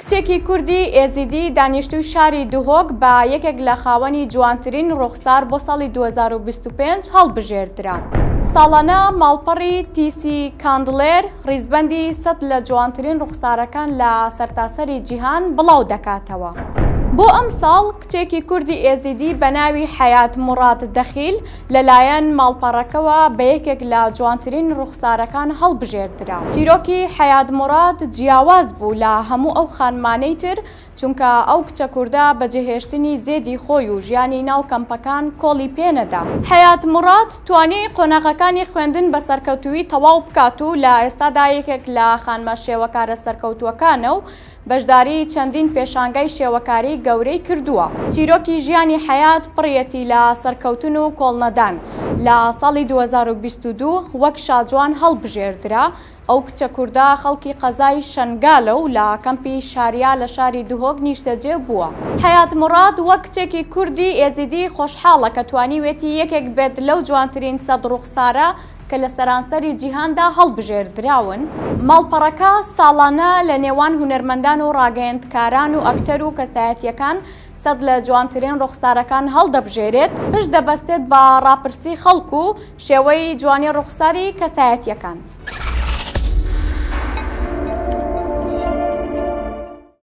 کچێکی کوردی ئێزیدی دانیشتووی شاری دوهۆک بە یەکێک لە خاوەنی جوانترین ڕوخسار بۆ ساڵی 2025 هەڵبژێردرا. ساڵانە ماڵپەڕی تیسی کاندلێر ڕیزبەندی 100 لە جوانترین ڕوخسارەکان لە سەرتاسەری جیهان بڵاو دەکاتەوە. بۆ ئەم ساڵ کچێکی کوردی ئێزیدی بە ناوی حەیات موڕاد دەخیل لەلایەن ماڵپەڕەکەوە بە یەکێک لە جوانترین ڕوخسارەکان هەڵبژێردرا. چیرۆکی حەیات موڕاد جیاواز بوو لە هەموو ئەو خانمانەی تر، چونکە ئەو کچە کووردە بەجێهێشتنی زێدی خۆی و ژیانی ناو کەمپەکان کۆڵی پێنەدا. حەیات موڕاد توانی قۆناغەکانی خوێندن بە سەرکەوتووی تەواو بکات و لە ئێستادا یەکێک لە خانمە شێوەکارە سەرکەوتووەکانە و بەشداری چەندین پێشانگای شێوەکاری گەورەی کردووە. چیرۆکی ژیانی حەیات پڕیەتی لە سەرکەوتن و کۆڵنەدان. لە ساڵی 2022 وەک شاجوان هەڵبژێردرا. ئەو کچە کووردە خەڵکی قەزای شەنگالە و لە کەمپی شاریا لە شاری دوهۆک نیشتەجێ بووە. حەیات موڕاد وەک کچێکی کوردی ئێزیدی خۆشحاڵە کە توانیوێتی یەکێک بێت لەو جوانترین 100 ڕوخسارە کە لە سەرانسەری جیهاندا هەڵبژێردراون. ماڵپەڕەکە ساڵانە لە نێوان هونەرمەندان و ڕاگەیەندکاران و ئەکتەر و کەسایەتیەکان 100 لە جوانترین ڕوخسارەکان هەڵدەبژێرێت، پشت دەبەستێت بە ڕاپرسی خەڵک و شێوەی جوانی ڕوخساری کەسایەتیەکان.